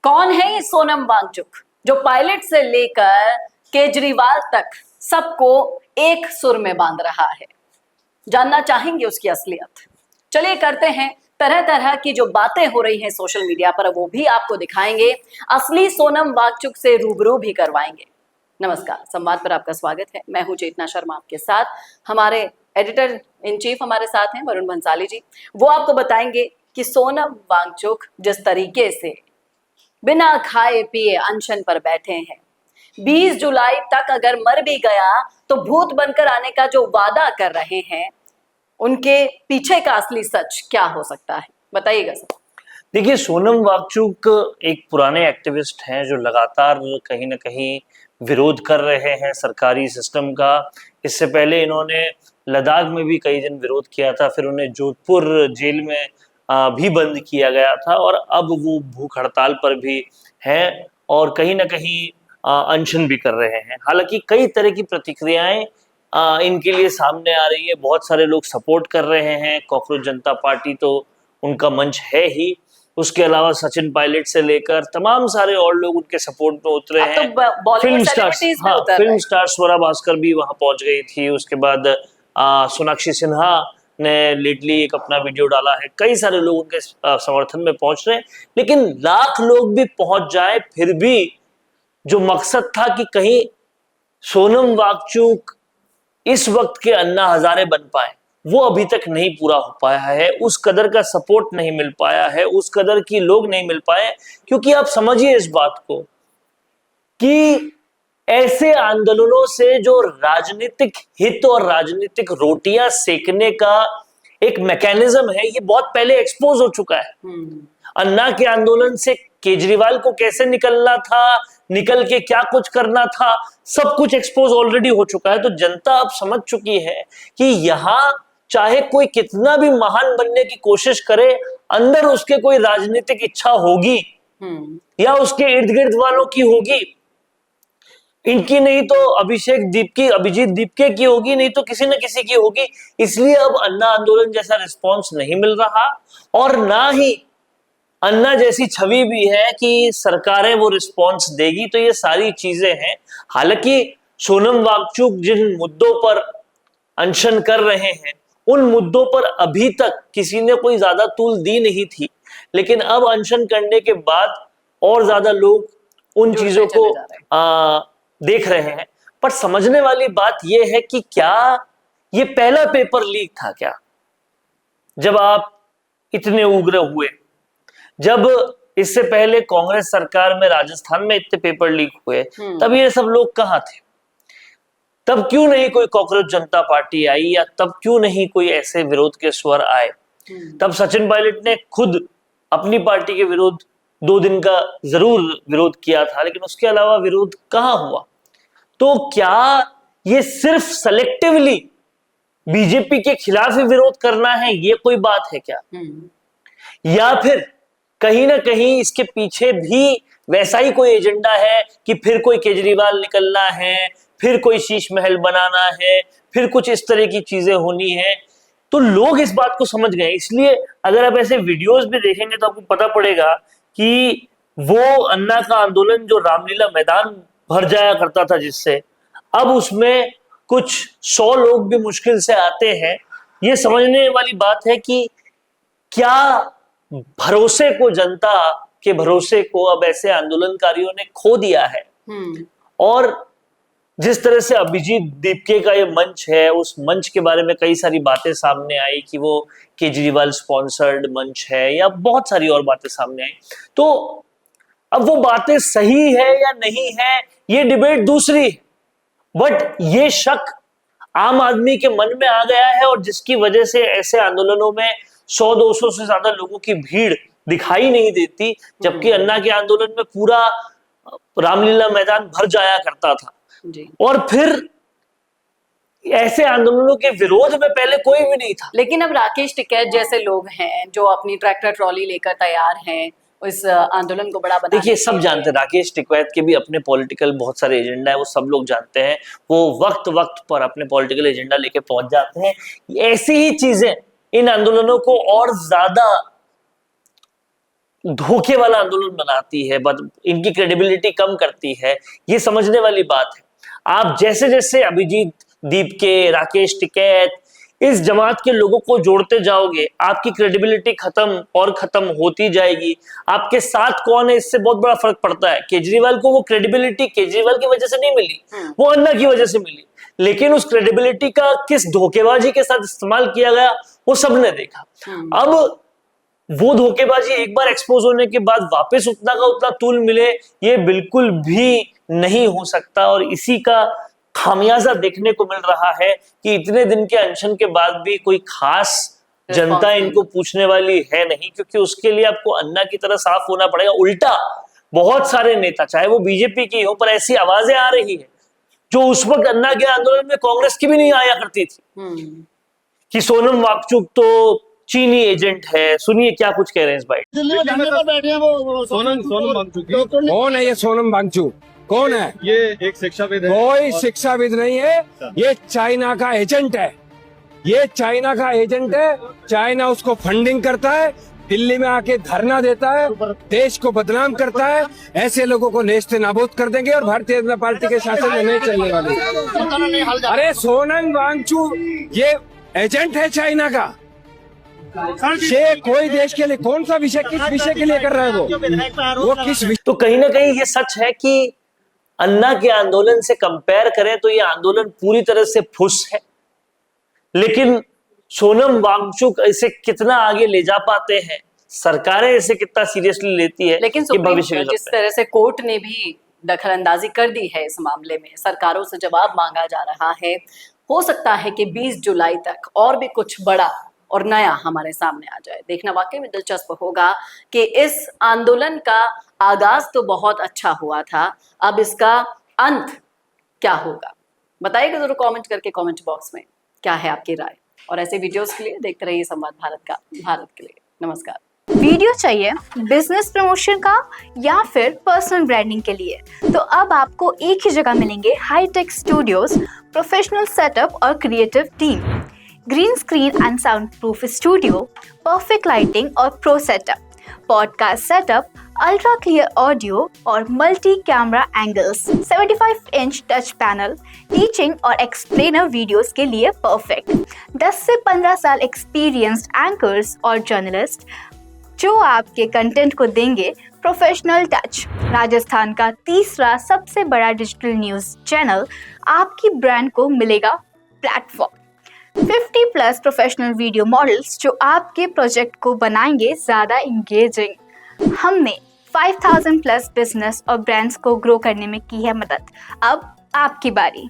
कौन है ये सोनम वांगचुक जो पायलट से लेकर केजरीवाल तक सबको एक सुर में बांध रहा है? जानना चाहेंगे उसकी असलियत। चलिए करते हैं, तरह तरह की जो बातें हो रही हैं सोशल मीडिया पर वो भी आपको दिखाएंगे, असली सोनम वांगचुक से रूबरू भी करवाएंगे। नमस्कार, संवाद पर आपका स्वागत है। मैं हूं चेतना शर्मा आपके साथ। हमारे एडिटर इन चीफ हमारे साथ हैं वरुण भंसाली जी। वो आपको बताएंगे कि सोनम वांगचुक जिस तरीके से बिना खाए पिए अनशन पर बैठे हैं, 20 जुलाई तक अगर मर भी गया तो भूत बनकर आने का जो वादा कर रहे हैं, उनके पीछे का असली सच क्या हो सकता है, बताइएगा सर। देखिए, सोनम वांगचुक एक पुराने एक्टिविस्ट हैं जो लगातार कहीं ना कहीं विरोध कर रहे हैं सरकारी सिस्टम का। इससे पहले इन्होंने लद्दाख में भी कई दिन विरोध किया था, फिर उन्हें जोधपुर जेल में भी बंद किया गया था और अब वो भूख हड़ताल पर भी हैं और कहीं ना कहीं अनशन भी कर रहे हैं। हालांकि कई तरह की प्रतिक्रियाएं इनके लिए सामने आ रही है। बहुत सारे लोग सपोर्ट कर रहे हैं, कॉकरोच जनता पार्टी तो उनका मंच है ही, उसके अलावा सचिन पायलट से लेकर तमाम सारे और लोग उनके सपोर्ट में उतरे हैं। तो फिल्म स्टार्स, हाँ, फिल्म स्टार स्वरा भास्कर भी वहां पहुंच गई थी। उसके बाद सोनाक्षी सिन्हा ने लेटली एक अपना वीडियो डाला है। कई सारे लोग उनके समर्थन में पहुंच रहे हैं। लेकिन लाख लोग भी पहुंच जाए, फिर भी जो मकसद था कि कहीं सोनम वांगचुक इस वक्त के अन्ना हजारे बन पाए, वो अभी तक नहीं पूरा हो पाया है। उस कदर का सपोर्ट नहीं मिल पाया है, उस कदर की लोग नहीं मिल पाए। क्योंकि आप समझिए इस बात को कि ऐसे आंदोलनों से जो राजनीतिक हित और राजनीतिक रोटियां सेकने का एक मैकेनिज्म है, ये बहुत पहले एक्सपोज हो चुका है। अन्ना के आंदोलन से केजरीवाल को कैसे निकलना था, निकल के क्या कुछ करना था, सब कुछ एक्सपोज ऑलरेडी हो चुका है। तो जनता अब समझ चुकी है कि यहां चाहे कोई कितना भी महान बनने की कोशिश करे, अंदर उसके कोई राजनीतिक इच्छा होगी या उसके इर्द गिर्द वालों की होगी। इनकी नहीं तो अभिजीत दीपके की होगी, नहीं तो किसी न किसी की होगी। इसलिए अब अन्ना आंदोलन जैसा रिस्पॉन्स नहीं मिल रहा और ना ही अन्ना जैसी छवि भी है कि सरकारें वो रिस्पॉन्स देगी। तो ये सारी चीजें हैं। हालांकि सोनम वांगचुक जिन मुद्दों पर अनशन कर रहे हैं, उन मुद्दों पर अभी तक किसी ने कोई ज्यादा तूल दी नहीं थी। लेकिन अब अनशन करने के बाद और ज्यादा लोग उन चीजों को देख रहे हैं। पर समझने वाली बात यह है कि क्या ये पहला पेपर लीक था क्या? जब आप इतने उग्र हुए, जब इससे पहले कांग्रेस सरकार में राजस्थान में इतने पेपर लीक हुए, तब ये सब लोग कहां थे? तब क्यों नहीं कोई कॉकरोच जनता पार्टी आई, या तब क्यों नहीं कोई ऐसे विरोध के स्वर आए? तब सचिन पायलट ने खुद अपनी पार्टी के विरोध 2 दिन का जरूर विरोध किया था, लेकिन उसके अलावा विरोध कहां हुआ? तो क्या ये सिर्फ सेलेक्टिवली बीजेपी के खिलाफ ही विरोध करना है, ये कोई बात है क्या? या फिर कहीं ना कहीं इसके पीछे भी वैसा ही कोई एजेंडा है कि फिर कोई केजरीवाल निकलना है, फिर कोई शीश महल बनाना है, फिर कुछ इस तरह की चीजें होनी है? तो लोग इस बात को समझ गए। इसलिए अगर आप ऐसे वीडियोस भी देखेंगे तो आपको पता पड़ेगा कि वो अन्ना का आंदोलन जो रामलीला मैदान भर जाया करता था जिससे, अब उसमें कुछ 100 लोग भी मुश्किल से आते हैं। ये समझने वाली बात है कि क्या भरोसे को, जनता के भरोसे को अब ऐसे आंदोलनकारियों ने खो दिया है। और जिस तरह से अभिजीत दीपके का ये मंच है, उस मंच के बारे में कई सारी बातें सामने आई कि वो केजरीवाल स्पॉन्सर्ड मंच है, या बहुत सारी और बातें सामने आई। तो अब वो बातें सही है या नहीं है, ये डिबेट दूसरी है। बट ये शक आम आदमी के मन में आ गया है, और जिसकी वजह से ऐसे आंदोलनों में 100-200 से ज्यादा लोगों की भीड़ दिखाई नहीं देती, जबकि अन्ना के आंदोलन में पूरा रामलीला मैदान भर जाया करता था। और फिर ऐसे आंदोलनों के विरोध में पहले कोई भी नहीं था। लेकिन अब राकेश टिकैत जैसे लोग हैं जो अपनी ट्रैक्टर ट्रॉली लेकर तैयार हैं इस आंदोलन को बड़ा बनाने। देखिए, सब जानते हैं राकेश टिकैत के भी अपने पॉलिटिकल बहुत सारे एजेंडा है, वो सब लोग जानते हैं। वो वक्त वक्त पर अपने पॉलिटिकल एजेंडा लेके पहुंच जाते हैं। ऐसी ही चीजें इन आंदोलनों को और ज्यादा धोखे वाला आंदोलन बनाती है, इनकी क्रेडिबिलिटी कम करती है, ये समझने वाली बात है। आप जैसे जैसे अभिजीत दीप के, राकेश टिकैत, इस जमात के लोगों को जोड़ते जाओगे, आपकी क्रेडिबिलिटी खत्म और खत्म होती जाएगी। आपके साथ कौन है इससे बहुत बड़ा फर्क पड़ता है। केजरीवाल को वो क्रेडिबिलिटी केजरीवाल की वजह से नहीं मिली, वो अन्ना की वजह से मिली, लेकिन उस क्रेडिबिलिटी का किस धोखेबाजी के साथ इस्तेमाल किया गया वो सबने देखा। अब वो धोखेबाजी एक बार एक्सपोज होने के बाद वापस उतना का उतना तूल मिले, ये बिल्कुल भी नहीं हो सकता। और इसी का खामियाजा देखने को मिल रहा है कि इतने दिन के अनशन के बाद भी कोई खास जनता इनको पूछने वाली है नहीं, क्योंकि उसके लिए आपको अन्ना की तरह साफ होना पड़ेगा। उल्टा बहुत सारे नेता, चाहे वो बीजेपी की हो, पर ऐसी आवाजें आ रही है जो उस वक्त अन्ना के आंदोलन में कांग्रेस की भी नहीं आया करती थी, कि सोनम वांगचुक तो चीनी एजेंट है। सुनिए क्या कुछ कह रहे हैं इस बाइट। दिल्ली में धरने पर बैठे हैं वो सोनम वांगचुक। कौन है ये सोनम वांगचुक? कौन है ये? एक शिक्षाविद है। कोई शिक्षाविद नहीं है, ये चाइना का एजेंट है। ये चाइना का एजेंट है। चाइना उसको फंडिंग करता है, दिल्ली में आके धरना देता है, देश को बदनाम करता है। ऐसे लोगों को नेस्त नाबूद कर देंगे और भारतीय जनता पार्टी के शासन में नहीं चलने वाले। अरे सोनम वांगचुक ये एजेंट है चाइना का। ये कोई देश के लिए कौन सा विषय, किस विषय के लिए कर रहा है वो किस विषय? तो कहीं ना कहीं ये सच है कि अन्ना के आंदोलन से कंपेयर करें तो ये आंदोलन पूरी तरह से फुस है, लेकिन सोनम वांगचुक इसे कितना आगे ले जा पाते हैं, सरकारें इसे कितना सीरियसली लेती है, लेकिन भविष्य जिस तरह से कोर्ट ने भी दखलंदाजी कर दी है इस मामले में, सरकारों से जवाब मांगा जा रहा है। हो सकता है कि 20 जुलाई तक और भी कुछ बड़ा और नया हमारे सामने आ जाए। देखना वाकई में दिलचस्प होगा कि इस आंदोलन का आगाज तो बहुत अच्छा हुआ था, अब इसका अंत क्या होगा। बताइएगा जरूर कमेंट करके, कमेंट बॉक्स में क्या है आपकी राय। और ऐसे वीडियोस के लिए देखते रहिए संवाद भारत का, भारत के लिए नमस्कार। वीडियो चाहिए बिजनेस प्रमोशन का या फिर पर्सनल ब्रांडिंग के लिए, तो अब आपको एक ही जगह मिलेंगे हाईटेक स्टूडियोज, प्रोफेशनल सेटअप और creative team, green screen and soundproof studio, perfect lighting और pro setup, podcast setup, ultra clear audio और multi camera angles, 75 inch touch panel, teaching और एक्सप्लेनर वीडियोस के लिए परफेक्ट। 10 से 15 साल experienced anchors और journalist जो आपके कंटेंट को देंगे प्रोफेशनल टच। राजस्थान का तीसरा सबसे बड़ा डिजिटल न्यूज़ चैनल आपकी ब्रांड को मिलेगा प्लेटफॉर्म। 50+ प्रोफेशनल वीडियो मॉडल्स जो आपके प्रोजेक्ट को बनाएंगे ज़्यादा इंगेजिंग। हमने 5000+ बिजनेस और ब्रांड्स को ग्रो करने में की है मदद। अब आपकी बारी।